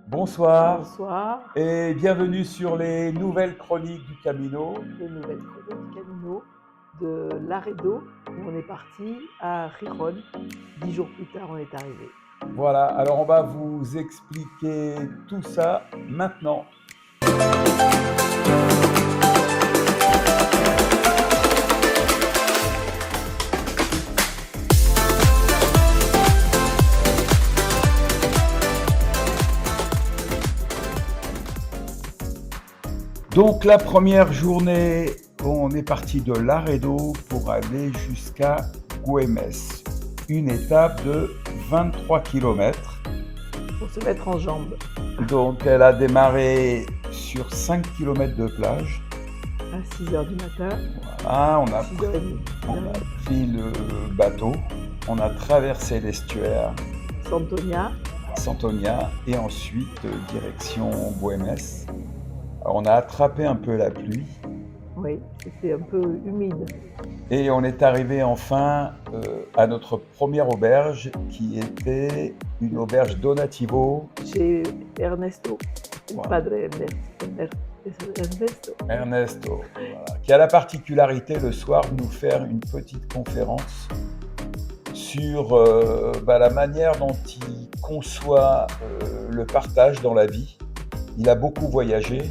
Bonsoir Bonsoir, et bienvenue sur les nouvelles chroniques du Camino. les nouvelles chroniques du Camino de Laredo, où on est parti à Gijón. 10 jours plus tard, on est arrivé. Voilà, alors on va vous expliquer tout ça maintenant. Donc la première journée, on est parti de Laredo pour aller jusqu'à Güemes, une étape de 23 km. Pour se mettre en jambes Donc elle a démarré sur 5 km de plage. à 6 h du matin, Voilà, on a 6h30. pris le bateau, on a traversé l'estuaire Santonia, Santonia et ensuite direction Güemes. Alors, on a attrapé un peu la pluie oui, c'était un peu humide. et on est arrivé enfin à notre première auberge qui était une auberge Donativo. Chez Ernesto, le Voilà. padre Ernesto. Ernesto, voilà, qui a la particularité le soir de nous faire une petite conférence sur la manière dont il conçoit le partage dans la vie. Il a beaucoup voyagé,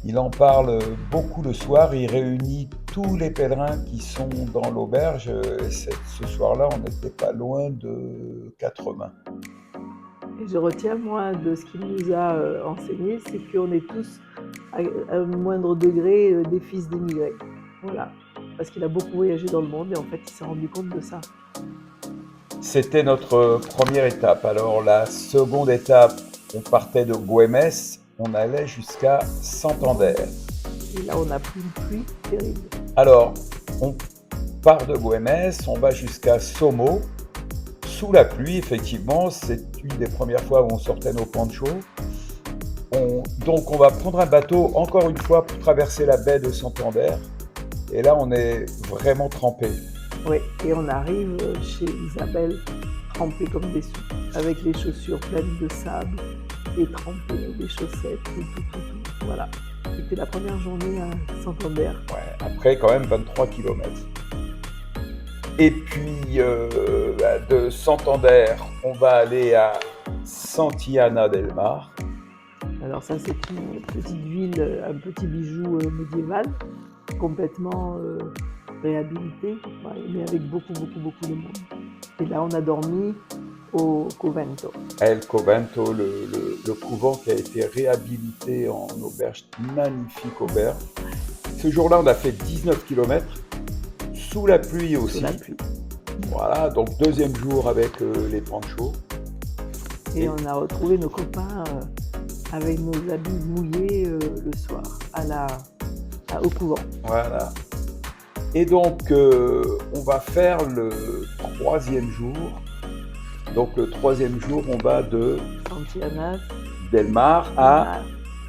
il en parle beaucoup le soir, il réunit tous les pèlerins qui sont dans l'auberge. Et ce soir-là, on n'était pas loin de 80. Et je retiens, moi, de ce qu'il nous a enseigné, c'est qu'on est tous, à un moindre degré, des fils d'émigrés. Voilà. Parce qu'il a beaucoup voyagé dans le monde et en fait, il s'est rendu compte de ça. C'était notre première étape. Alors la seconde étape, on partait de Güemes, on allait jusqu'à Santander. Et là, on a pris une pluie terrible. Alors, on part de Güemes, on va jusqu'à Somo, sous la pluie, effectivement. C'est une des premières fois où on sortait nos ponchos. Donc, on va prendre un bateau, encore une fois, pour traverser la baie de Santander. Et là, on est vraiment trempé. Oui, et on arrive chez Isabelle, trempée comme des soupes, avec les chaussures pleines de sable, et trempées, des chaussettes, tout. Voilà. C'était la première journée à Santander. Ouais, après, quand même, 23 km. Et puis, de Santander, on va aller à Santillana del Mar. Alors ça, c'est une petite ville, un petit bijou médiéval, complètement réhabilité, mais avec beaucoup de monde. Et là, on a dormi au Convento. El Convento, le couvent qui a été réhabilité en auberge, magnifique auberge. Ce jour-là, on a fait 19 km, sous la pluie aussi. Sous la pluie. Voilà, donc deuxième jour avec les ponchos. Et on a retrouvé nos copains avec nos habits mouillés le soir, au couvent. Voilà. Et donc, on va faire le troisième jour. Donc, le troisième jour, on va de Santillana Del Mar à,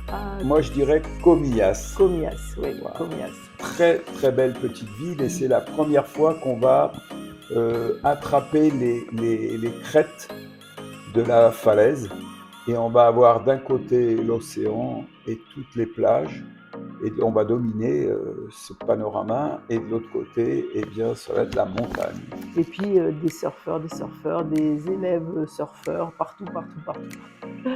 à moi je dirais, Comillas. Comillas, oui, Voilà. Comillas. Très, très belle petite ville et c'est la première fois qu'on va attraper les crêtes de la falaise. Et on va avoir d'un côté l'océan et toutes les plages. Et on va dominer ce panorama. Et de l'autre côté, eh bien, ça va être la montagne. Et puis des surfeurs, des élèves surfeurs, partout.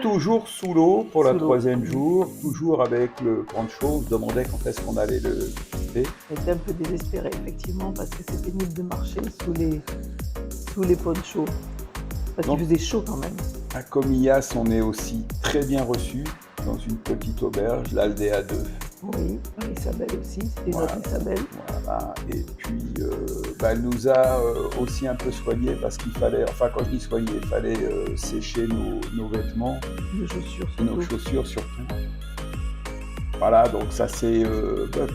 Toujours sous l'eau pour Sous le l'eau. troisième jour, toujours avec le poncho. On se demandait quand est-ce qu'on allait le quitter. On était un peu désespérés, effectivement, parce que c'est pénible de marcher sous les ponchos. Parce qu'il faisait chaud quand même. À Comillas, on est aussi très bien reçus dans une petite auberge, l'Aldea 2. Oui, par Isabelle aussi, c'était Voilà. notre Isabelle. Voilà. Et puis, elle nous a aussi un peu soignés parce qu'il fallait, enfin quand je dis soigner, il fallait sécher nos vêtements, Nos chaussures et nos surtout. chaussures surtout. Voilà, donc ça s'est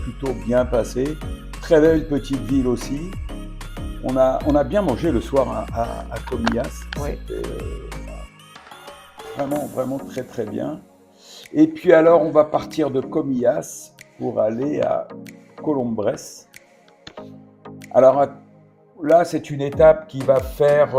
plutôt bien passé. Très belle petite ville aussi. On a bien mangé le soir à Comillas. Ouais. C'était vraiment très très bien. Et puis alors, on va partir de Comillas pour aller à Colombres. Alors, Là, c'est une étape qui va faire,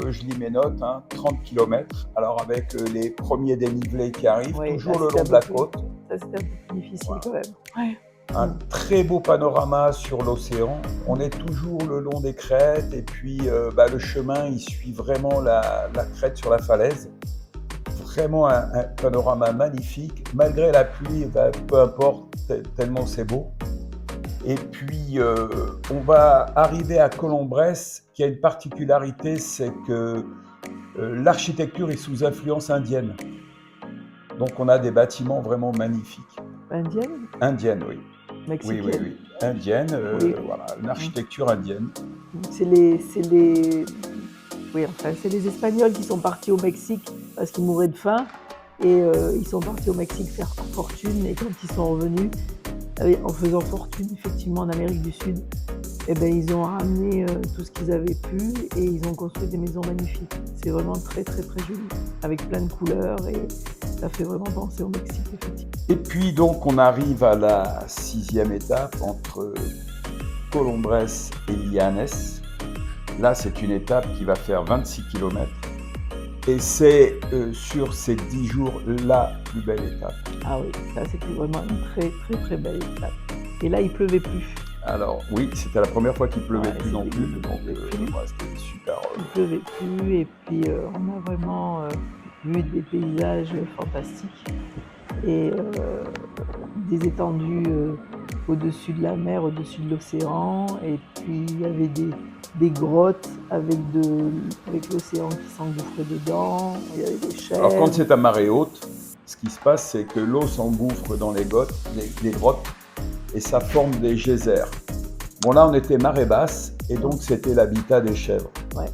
je lis mes notes, 30 km. Alors avec les premiers dénivelés qui arrivent, Oui, toujours là, le c'était long un de la peu plus, côte. ça, c'était un peu plus difficile Voilà. quand même. Ouais. Un très beau panorama sur l'océan. On est toujours le long des crêtes et puis le chemin, il suit vraiment la crête sur la falaise. Vraiment un panorama magnifique. Malgré la pluie, peu importe, tellement c'est beau. Et puis, on va arriver à Colombrès, qui a une particularité, c'est que l'architecture est sous influence indienne. Donc, on a des bâtiments vraiment magnifiques. Indienne? Indienne, oui. Oui, oui, Mexicaine? oui. Indienne, Oui. voilà, une architecture indienne. Oui, enfin, c'est les Espagnols qui sont partis au Mexique parce qu'ils mouraient de faim et ils sont partis au Mexique faire fortune et quand ils sont revenus, en faisant fortune effectivement en Amérique du Sud, eh ben, ils ont ramené tout ce qu'ils avaient pu et ils ont construit des maisons magnifiques. C'est vraiment très très très joli, avec plein de couleurs et ça fait vraiment penser au Mexique effectivement. Et puis donc on arrive à la 6e étape entre Colombrès et Llanes. Là, c'est une étape qui va faire 26 km. Et c'est sur ces 10 jours la plus belle étape. Ah oui, ça c'était vraiment une très très très belle étape. Et là, il pleuvait plus. Alors oui, c'était la première fois qu'il pleuvait Ouais, plus non c'était- plus, il donc pleuvait plus. c'était super. Il pleuvait plus et puis on a vraiment vu des paysages fantastiques et des étendues au-dessus de la mer, au-dessus de l'océan et puis il y avait des grottes avec l'océan qui s'engouffrait dedans, il y avait des chèvres. Alors quand c'est à marée haute, ce qui se passe, c'est que l'eau s'engouffre dans les grottes et ça forme des geysers. Bon là, on était marée basse et donc c'était l'habitat des chèvres. Ouais.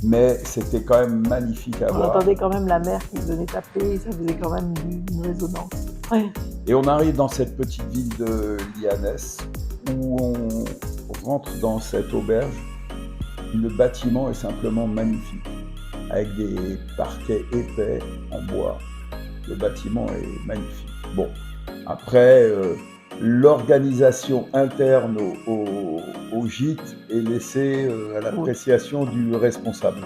Mais c'était quand même magnifique à On voir. entendait quand même la mer qui venait taper et ça faisait quand même une résonance. Ouais. Et on arrive dans cette petite ville de Llanes où on rentre dans cette auberge. Le bâtiment est simplement magnifique, avec des parquets épais en bois. Le bâtiment est magnifique. Bon, après, l'organisation interne au gîte est laissée à l'appréciation du responsable.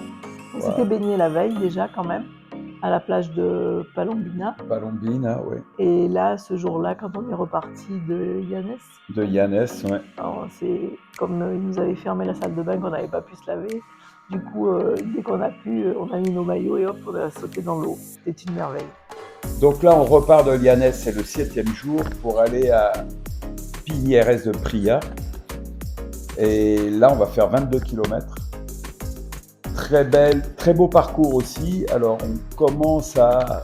On Voilà. s'était baigné la veille déjà quand même, à la plage de Palombina. Palombina, oui. Et là, ce jour-là, quand on est reparti de Llanes, De Llanes, ouais. alors, c'est comme ils nous avaient fermé la salle de bain qu'on n'avait pas pu se laver. Du coup, dès qu'on a pu, on a mis nos maillots et hop, on a sauté dans l'eau. C'était une merveille. Donc là, on repart de Llanes, c'est le 7e jour, pour aller à Piñeres de Pria. Et là, on va faire 22 km. Très beau parcours aussi. Alors, on commence à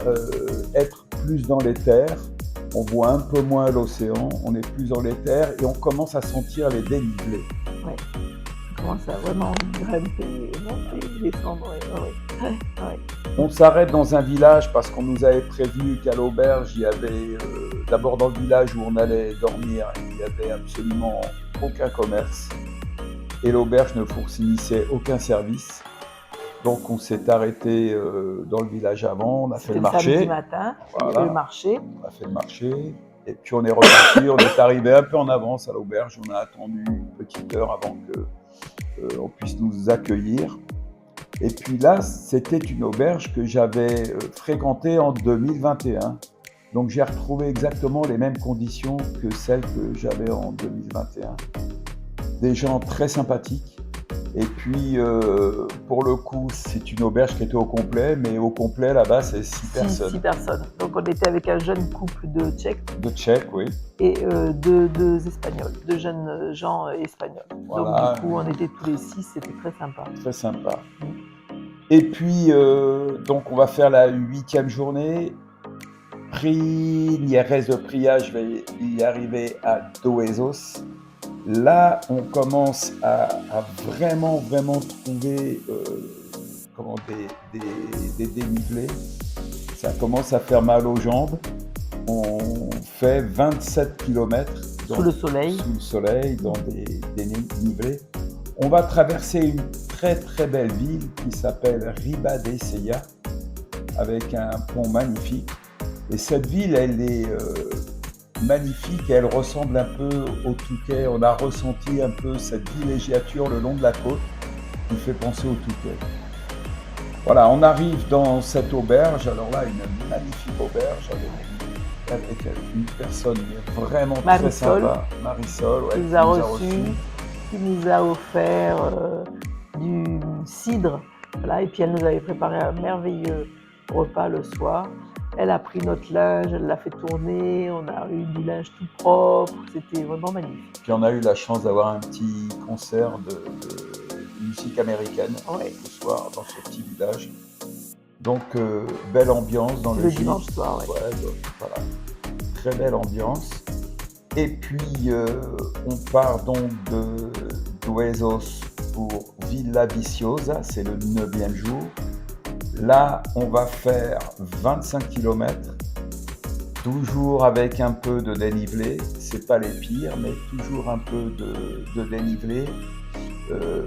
être plus dans les terres. On voit un peu moins l'océan, on est plus dans les terres et on commence à sentir les dénivelés. Ouais. On commence à vraiment grimper, monter, descendre. Ouais. On s'arrête dans un village parce qu'on nous avait prévenu qu'à l'auberge, il y avait, d'abord dans le village où on allait dormir, il n'y avait absolument aucun commerce et l'auberge ne fournissait aucun service. Donc on s'est arrêté dans le village avant, on a fait le marché. Samedi matin, voilà. Il y avait le marché. On a fait le marché et puis on est reparti, on est arrivé un peu en avance à l'auberge, on a attendu une petite heure avant qu'on puisse nous accueillir. Et puis là, c'était une auberge que j'avais fréquentée en 2021. Donc j'ai retrouvé exactement les mêmes conditions que celles que j'avais en 2021. Des gens très sympathiques. Et puis, pour le coup, c'est une auberge qui était au complet, mais au complet, là-bas, c'est 6 personnes. 6 personnes. Donc, on était avec un jeune couple de Tchèques. De Tchèques, oui. Et deux Espagnols, deux jeunes gens espagnols. Voilà. Donc, du coup, on était tous les 6, c'était très sympa. Très sympa. Et puis, donc, on va faire la 8e journée. Piñeres de Pria, je vais y arriver à Doezos. Là, on commence à vraiment trouver des dénivelés. Ça commence à faire mal aux jambes. On fait 27 km sous le soleil, dans des dénivelés. On va traverser une très belle ville qui s'appelle Ribadesella, avec un pont magnifique. Et cette ville, elle est magnifique et elle ressemble un peu au Touquet. On a ressenti un peu cette villégiature le long de la côte qui fait penser au Touquet. Voilà, on arrive dans cette auberge. Alors là, une magnifique auberge avec une personne vraiment très Marisol, sympa, Marisol, ouais, qui qui nous a nous a reçus, reçus. qui nous a offert du cidre. Voilà, et puis elle nous avait préparé un merveilleux repas le soir. Elle a pris notre linge, elle l'a fait tourner, on a eu du linge tout propre, c'était vraiment magnifique. Puis on a eu la chance d'avoir un petit concert de musique américaine Ouais. le soir dans ce petit village. Donc belle ambiance dans le gîte. Dimanche soir, ouais. Ouais, donc, voilà, très belle ambiance. Et puis on part donc de Duesos pour Villa Viciosa, c'est le 9e jour. Là, on va faire 25 km, toujours avec un peu de dénivelé. C'est pas les pires, mais toujours un peu de dénivelé.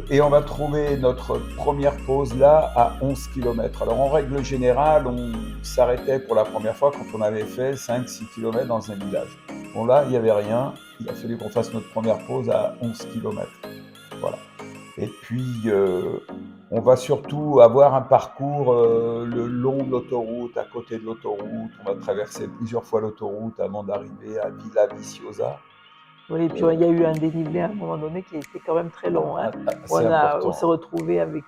Et on va trouver notre première pause là à 11 km. Alors en règle générale, on s'arrêtait pour la première fois quand on avait fait 5-6 km dans un village. Bon là, il n'y avait rien. Il a fallu qu'on fasse notre première pause à 11 km. Voilà. Et puis, on va surtout avoir un parcours le long de l'autoroute, à côté de l'autoroute. On va traverser plusieurs fois l'autoroute avant d'arriver à Villa Viciosa. Oui, et puis il y a eu un dénivelé à un moment donné qui était quand même très long. Hein. C'est On important. s'est retrouvés avec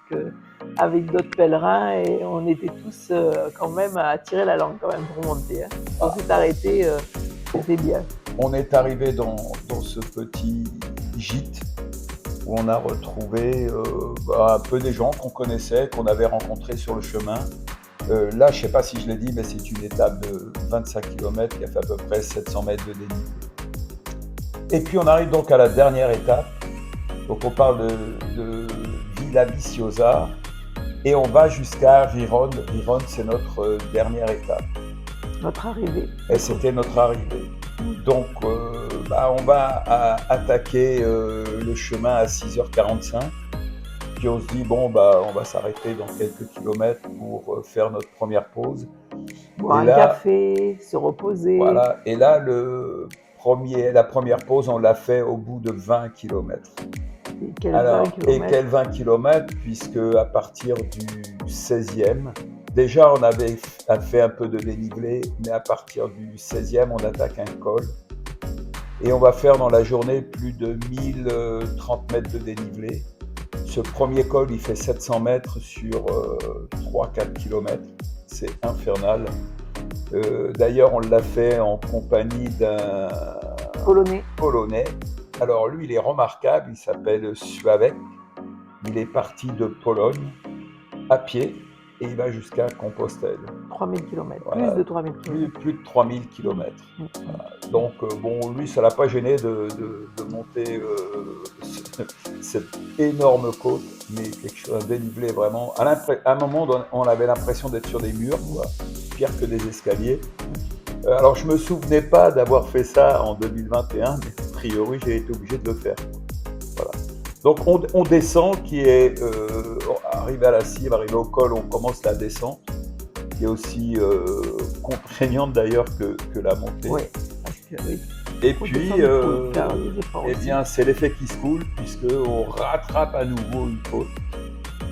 d'autres pèlerins et on était tous quand même à tirer la langue quand même pour monter. Hein. On s'est arrêté, c'était bien. On est arrivé dans ce petit gîte où on a retrouvé un peu des gens qu'on connaissait, qu'on avait rencontrés sur le chemin. Là, je ne sais pas si je l'ai dit, mais c'est une étape de 25 km qui a fait à peu près 700 mètres de dénivelé. Et puis on arrive donc à la dernière étape. Donc on parle de Villa Viciosa et on va jusqu'à Riron. Riron, c'est notre dernière étape. Notre arrivée. Et c'était notre arrivée. Donc on va attaquer le chemin à 6h45. Puis on se dit, bon, on va s'arrêter dans quelques kilomètres pour faire notre première pause. Boire un café, se reposer. Voilà. Et là, la première pause, on l'a fait au bout de 20 km. Et quels 20 km, puisque à partir du 16e, déjà on avait fait un peu de dénivelé, mais à partir du 16e, on attaque un col. Et on va faire dans la journée plus de 1030 mètres de dénivelé. Ce premier col, il fait 700 mètres sur 3-4 km. C'est infernal. D'ailleurs, on l'a fait en compagnie d'un Polonais. Alors lui, il est remarquable, il s'appelle Sławek. Il est parti de Pologne à pied et il va jusqu'à Compostelle. 3000 km, voilà. Plus de 3000 km. Plus de 3000 km. Voilà. Donc lui, ça ne l'a pas gêné de monter cette énorme côte, mais quelque chose, un dénivelé vraiment. À un moment, on avait l'impression d'être sur des murs, quoi, pire que des escaliers. Alors je ne me souvenais pas d'avoir fait ça en 2021, mais a priori, j'ai été obligé de le faire. Voilà. Donc on descend, qui est arrivé à la cime, arrivé au col, on commence la descente, qui est aussi contraignante d'ailleurs que la montée. Oui, parce que oui. Et puis, bien, c'est l'effet qui se coule, puisqu'on rattrape à nouveau une côte.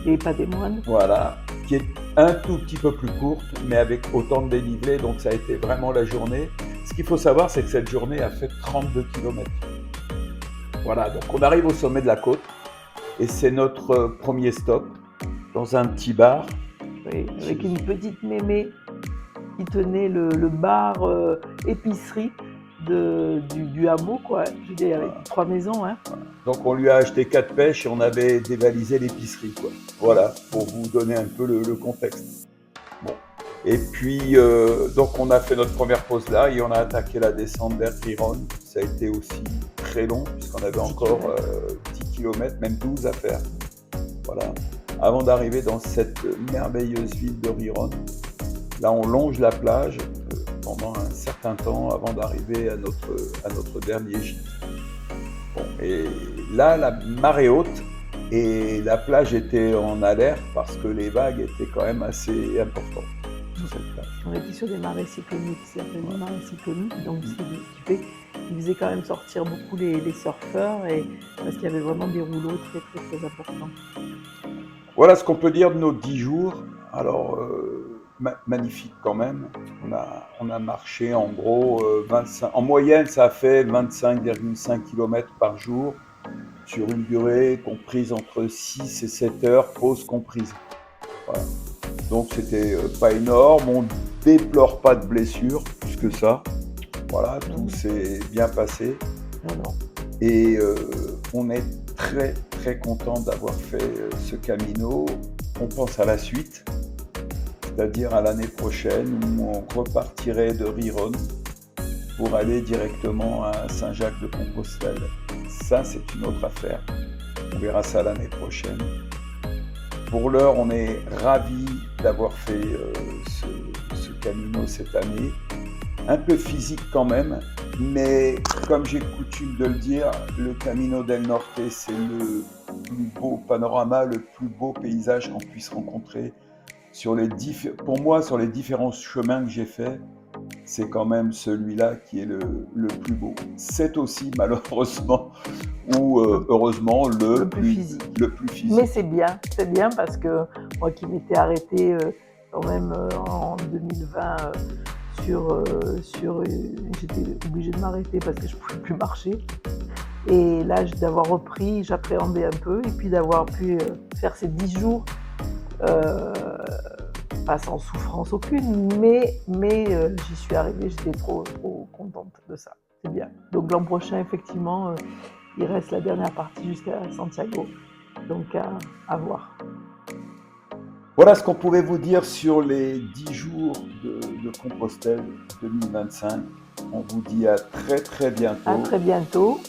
Et pas des moines. Voilà, qui est un tout petit peu plus courte, mais avec autant de dénivelé, donc ça a été vraiment la journée. Ce qu'il faut savoir, c'est que cette journée a fait 32 km. Voilà, donc on arrive au sommet de la côte, et c'est notre premier stop, dans un petit bar. Oui, avec une petite mémé qui tenait le bar épicerie du hameau, quoi. Je veux dire, avec 3 maisons. Hein. Donc on lui a acheté 4 pêches et on avait dévalisé l'épicerie, quoi. Voilà, pour vous donner un peu le contexte. Bon. Et puis, donc on a fait notre première pause là et on a attaqué la descente vers Riron. Ça a été aussi très long, puisqu'on avait encore 10 km, même 12 à faire. Voilà. Avant d'arriver dans cette merveilleuse ville de Riron. Là, on longe la plage pendant un certain temps avant d'arriver à notre dernier gîte. Bon, et là, la marée haute et la plage était en alerte parce que les vagues étaient quand même assez importantes sur cette plage. On était sur des marées cycloniques, ça s'appelle des marées cycloniques, donc Mmh. c'est qui fait qui faisait quand même sortir beaucoup les surfeurs et parce qu'il y avait vraiment des rouleaux très, très, très importants. Voilà ce qu'on peut dire de nos 10 jours. Alors, magnifique quand même. On a marché en gros 25. En moyenne, ça a fait 25,5 km par jour sur une durée comprise entre 6 et 7 heures, pause comprise. Voilà. Donc c'était pas énorme. On déplore pas de blessures plus que ça. Voilà, Non, tout s'est bien passé. non, non. Et on est très très content d'avoir fait ce Camino. On pense à la suite, c'est-à-dire à l'année prochaine où on repartirait de Riron pour aller directement à Saint-Jacques-de-Compostelle. Ça, c'est une autre affaire. On verra ça l'année prochaine. Pour l'heure, on est ravis d'avoir fait ce Camino cette année. Un peu physique quand même, mais comme j'ai coutume de le dire, le Camino del Norte, c'est le plus beau panorama, le plus beau paysage qu'on puisse rencontrer. Pour moi, sur les différents chemins que j'ai faits, c'est quand même celui-là qui est le plus beau. C'est aussi malheureusement ou heureusement Le plus physique. le plus Mais physique. c'est bien parce que moi qui m'étais arrêtée quand même en 2020 j'étais obligée de m'arrêter parce que je ne pouvais plus marcher. Et là, d'avoir repris, j'appréhendais un peu. Et puis d'avoir pu faire ces 10 jours, pas sans souffrance aucune, mais j'y suis arrivée, j'étais trop contente de ça. C'est bien. Donc l'an prochain, effectivement, il reste la dernière partie jusqu'à Santiago. Donc à voir. Voilà ce qu'on pouvait vous dire sur les 10 jours de Compostelle 2025. On vous dit à très très bientôt. À très bientôt.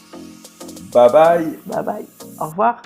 Bye bye. Bye bye. Au revoir.